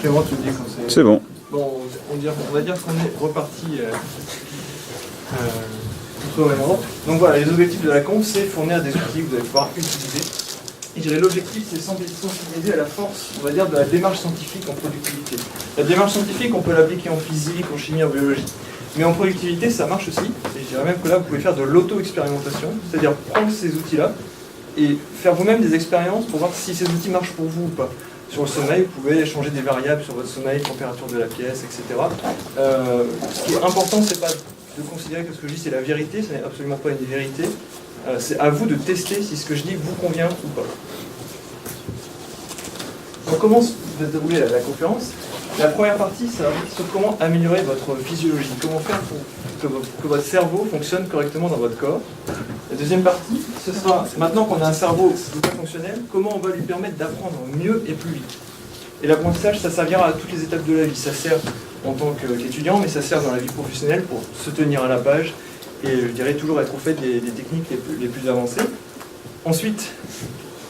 Clément, tu dis quand c'est... C'est bon. Bon, on va dire qu'on est reparti tout au même endroit. Donc voilà, les objectifs de la conf, c'est fournir des outils que vous allez pouvoir utiliser. Et je dirais l'objectif, c'est sensibiliser à la force, on va dire, de la démarche scientifique en productivité. La démarche scientifique, on peut l'appliquer en physique, en chimie, en biologie. Mais en productivité, ça marche aussi. Et je dirais même que là, vous pouvez faire de l'auto-expérimentation, c'est-à-dire prendre ces outils-là et faire vous-même des expériences pour voir si ces outils marchent pour vous ou pas. Sur le sommeil, vous pouvez changer des variables sur votre sommeil, température de la pièce, etc. Ce qui est important, c'est pas de considérer que ce que je dis c'est la vérité, ce n'est absolument pas une vérité. C'est à vous de tester si ce que je dis vous convient ou pas. On commence de dérouler la conférence. La première partie, ça va être sur comment améliorer votre physiologie, comment faire pour que votre cerveau fonctionne correctement dans votre corps. La deuxième partie, ce sera, maintenant qu'on a un cerveau fonctionnel, comment on va lui permettre d'apprendre mieux et plus vite. Et l'apprentissage, ça servira à toutes les étapes de la vie. Ça sert en tant qu'étudiant, mais ça sert dans la vie professionnelle pour se tenir à la page et, je dirais, toujours être au fait des techniques les plus avancées. Ensuite,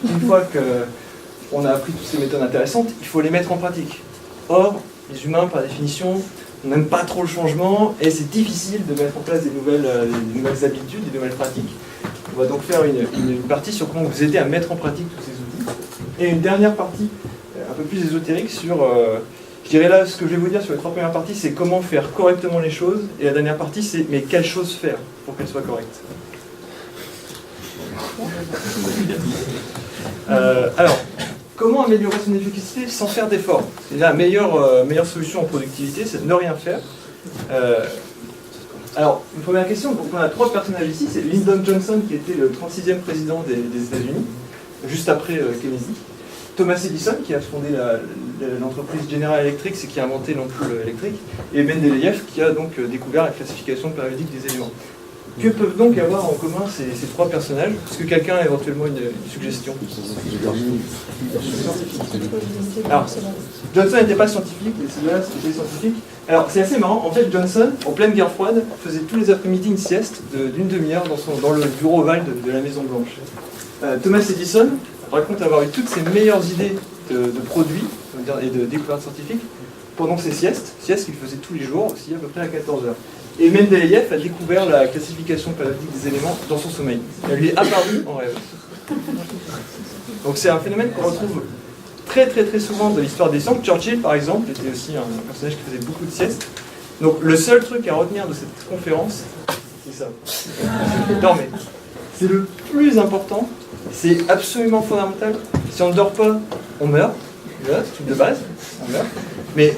une fois qu'on a appris toutes ces méthodes intéressantes, il faut les mettre en pratique. Or, les humains, par définition, n'aiment pas trop le changement et c'est difficile de mettre en place des nouvelles habitudes, des nouvelles pratiques. On va donc faire une partie sur comment vous aider à mettre en pratique tous ces outils. Et une dernière partie, un peu plus ésotérique, sur, je dirais là, ce que je vais vous dire sur les trois premières parties, c'est comment faire correctement les choses. Et la dernière partie, c'est mais quelles choses faire pour qu'elles soient correctes. Alors, comment améliorer son efficacité sans faire d'efforts? La meilleure solution en productivité, c'est de ne rien faire. Alors, une première question, donc on a trois personnages ici, c'est Lyndon Johnson qui était le 36e président des États-Unis, juste après Kennedy. Thomas Edison qui a fondé l'entreprise General Electric, c'est qui a inventé l'ampoule électrique, et Mendeleïev qui a donc découvert la classification périodique des éléments. Que peuvent donc avoir en commun ces trois personnages? Est-ce que quelqu'un a éventuellement une suggestion? Alors, Johnson n'était pas scientifique, mais celui-là c'était scientifique. Alors, c'est assez marrant. En fait, Johnson, en pleine guerre froide, faisait tous les après-midi une sieste d'une demi-heure dans le bureau ovale de la Maison Blanche. Thomas Edison raconte avoir eu toutes ses meilleures idées de produits et de découvertes scientifiques pendant ses siestes qu'il faisait tous les jours, aussi à peu près à 14 heures. Et Mendeleïev a découvert la classification périodique des éléments dans son sommeil. Elle lui est apparue en rêve. Donc c'est un phénomène qu'on retrouve très souvent dans l'histoire des sciences. Churchill, par exemple, était aussi un personnage qui faisait beaucoup de siestes. Donc le seul truc à retenir de cette conférence, c'est ça. Dormez. C'est le plus important, c'est absolument fondamental. Si on ne dort pas, on meurt. Voilà, c'est tout de base, on meurt. Mais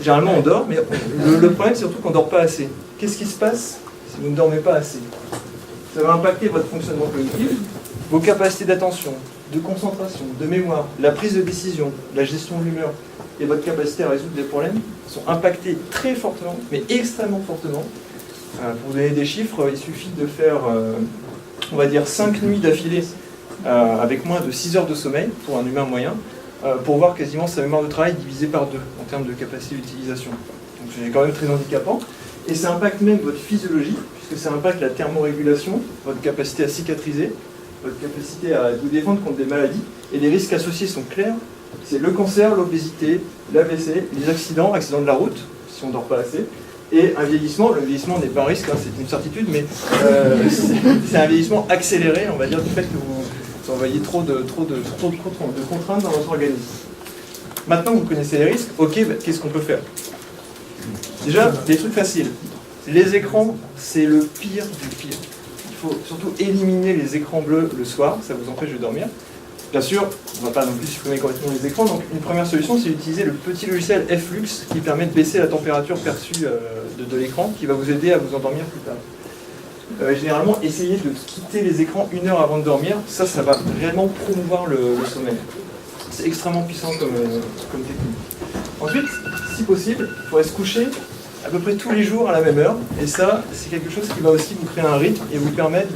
généralement on dort, mais le problème c'est surtout qu'on ne dort pas assez. Qu'est-ce qui se passe si vous ne dormez pas assez? Ça va impacter votre fonctionnement cognitif, vos capacités d'attention, de concentration, de mémoire, la prise de décision, la gestion de l'humeur et votre capacité à résoudre des problèmes sont impactés très fortement, mais extrêmement fortement. Pour vous donner des chiffres, il suffit de faire, on va dire, 5 nuits d'affilée avec moins de 6 heures de sommeil pour un humain moyen, pour voir quasiment sa mémoire de travail divisée par 2 en termes de capacité d'utilisation. Donc c'est quand même très handicapant. Et ça impacte même votre physiologie, puisque ça impacte la thermorégulation, votre capacité à cicatriser, votre capacité à vous défendre contre des maladies. Et les risques associés sont clairs. C'est le cancer, l'obésité, l'AVC, les accidents de la route, si on ne dort pas assez, et un vieillissement. Le vieillissement n'est pas un risque, hein, c'est une certitude, mais c'est un vieillissement accéléré, on va dire, du fait que vous envoyez trop de contraintes dans votre organisme. Maintenant que vous connaissez les risques, ok, bah, qu'est-ce qu'on peut faire? Déjà, des trucs faciles. Les écrans, c'est le pire du pire. Il faut surtout éliminer les écrans bleus le soir, ça vous empêche de dormir. Bien sûr, on ne va pas non plus supprimer complètement les écrans, donc une première solution, c'est d'utiliser le petit logiciel Flux qui permet de baisser la température perçue de l'écran, qui va vous aider à vous endormir plus tard. Généralement, essayez de quitter les écrans 1 heure avant de dormir, ça va réellement promouvoir le sommeil. C'est extrêmement puissant comme technique. Ensuite, si possible, il faudrait se coucher à peu près tous les jours à la même heure, et ça, c'est quelque chose qui va aussi vous créer un rythme et vous permettre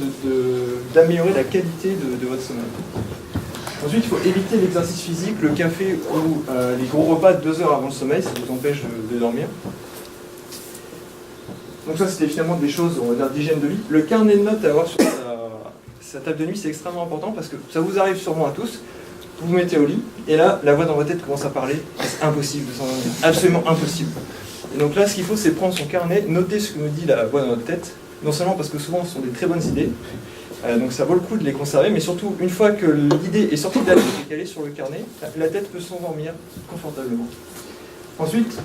d'améliorer la qualité de votre sommeil. Ensuite, il faut éviter l'exercice physique, le café ou les gros repas 2 heures avant le sommeil, ça vous empêche de dormir. Donc ça, c'était finalement des choses, on va dire, d'hygiène de vie. Le carnet de notes à avoir sur sa table de nuit, c'est extrêmement important parce que ça vous arrive sûrement à tous. vous vous mettez au lit, et là, la voix dans votre tête commence à parler, c'est impossible de s'endormir, absolument impossible. Et donc là, ce qu'il faut, c'est prendre son carnet, noter ce que nous dit la voix dans notre tête, non seulement parce que souvent, ce sont des très bonnes idées, donc ça vaut le coup de les conserver, mais surtout, une fois que l'idée est sortie de la tête et qu'elle est sur le carnet, la tête peut s'endormir confortablement. Ensuite,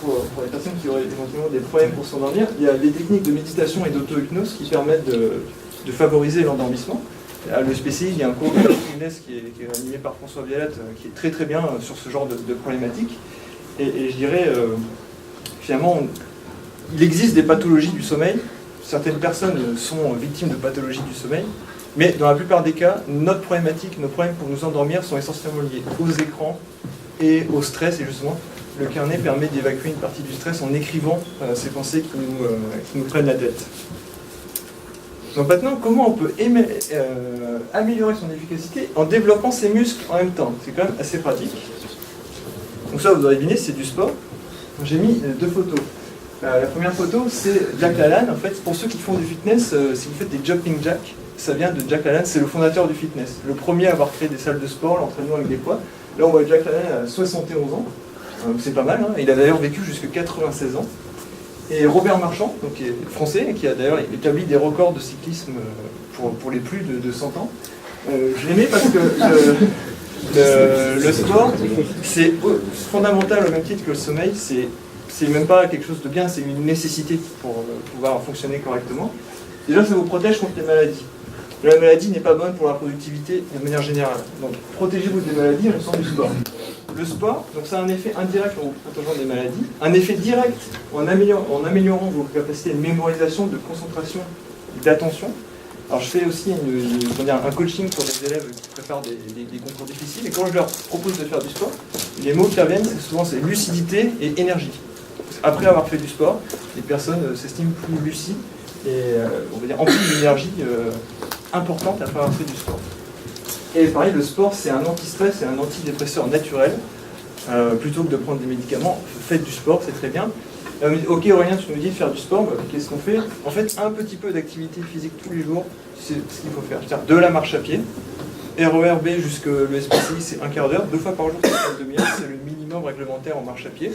pour les personnes qui auraient éventuellement des problèmes pour s'endormir, il y a des techniques de méditation et d'auto-hypnose qui permettent de favoriser l'endormissement. Le SPCI, il y a un cours de mindfulness qui est animé par François Violette, qui est très très bien sur ce genre de problématiques. Et je dirais, finalement, il existe des pathologies du sommeil. Certaines personnes sont victimes de pathologies du sommeil, mais dans la plupart des cas, nos problèmes pour nous endormir sont essentiellement liés aux écrans et au stress. Et justement, le carnet permet d'évacuer une partie du stress en écrivant ces pensées qui nous prennent la tête. Donc maintenant, comment on peut améliorer son efficacité en développant ses muscles en même temps? C'est quand même assez pratique. Donc ça, vous aurez deviné, c'est du sport. J'ai mis 2 photos. La première photo, c'est Jack Lalanne. En fait, pour ceux qui font du fitness, si vous faites des jumping jacks, ça vient de Jack Lalanne, c'est le fondateur du fitness. Le premier à avoir créé des salles de sport, l'entraînement avec des poids. Là, on voit Jack Lalanne à 71 ans. C'est pas mal, hein. Il a d'ailleurs vécu jusqu'à 96 ans. Et Robert Marchand, donc, qui est français, qui a d'ailleurs établi des records de cyclisme pour les plus de 100 ans. Je l'aimais parce que le sport, c'est fondamental au même titre que le sommeil. C'est même pas quelque chose de bien, c'est une nécessité pour pouvoir fonctionner correctement. Déjà, ça vous protège contre les maladies. La maladie n'est pas bonne pour la productivité de manière générale. Donc, protégez-vous des maladies en faisant du sport. Le sport, donc ça a un effet indirect en vous protégeant des maladies, un effet direct en améliorant vos capacités de mémorisation, de concentration, d'attention. Alors je fais aussi un coaching pour des élèves qui préparent des concours difficiles, et quand je leur propose de faire du sport, les mots qui reviennent, c'est lucidité et énergie. Après avoir fait du sport, les personnes s'estiment plus lucides et on va dire emplies d'énergie importante après avoir fait du sport. Et pareil, le sport, c'est un anti-stress et un antidépresseur naturel. Plutôt que de prendre des médicaments, faites du sport, c'est très bien. Ok Aurélien, tu nous dis de faire du sport, bah, qu'est-ce qu'on fait? En fait, un petit peu d'activité physique tous les jours, c'est ce qu'il faut faire. C'est-à-dire de la marche à pied, RER-B jusqu'à le SPCI, c'est un quart d'heure, 2 fois par jour, c'est une demi-heure, c'est le minimum réglementaire en marche à pied.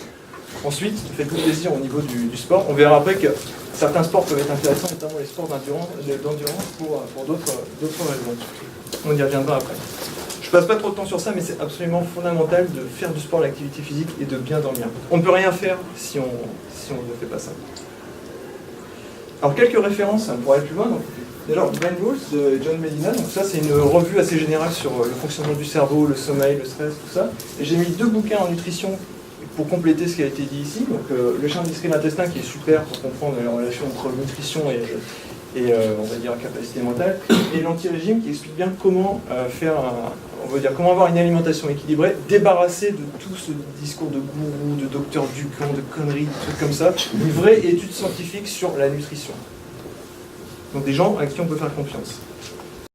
Ensuite, faites-vous plaisir au niveau du sport. On verra après que certains sports peuvent être intéressants, notamment les sports d'endurance pour d'autres raisons. On y reviendra après. Je passe pas trop de temps sur ça, mais c'est absolument fondamental de faire du sport, l'activité physique et de bien dormir. On ne peut rien faire si on ne fait pas ça. Alors quelques références pour aller plus loin. Donc, déjà, Brain Rules de John Medina. Donc ça, c'est une revue assez générale sur le fonctionnement du cerveau, le sommeil, le stress, tout ça. Et j'ai mis 2 bouquins en nutrition pour compléter ce qui a été dit ici. Donc le schéma discret de l'intestin qui est super pour comprendre la relation entre nutrition et on va dire capacité mentale, et l'anti-régime qui explique bien comment comment avoir une alimentation équilibrée, débarrassée de tout ce discours de gourou, de docteur Ducamp, de conneries, de trucs comme ça, une vraie étude scientifique sur la nutrition. Donc des gens à qui on peut faire confiance.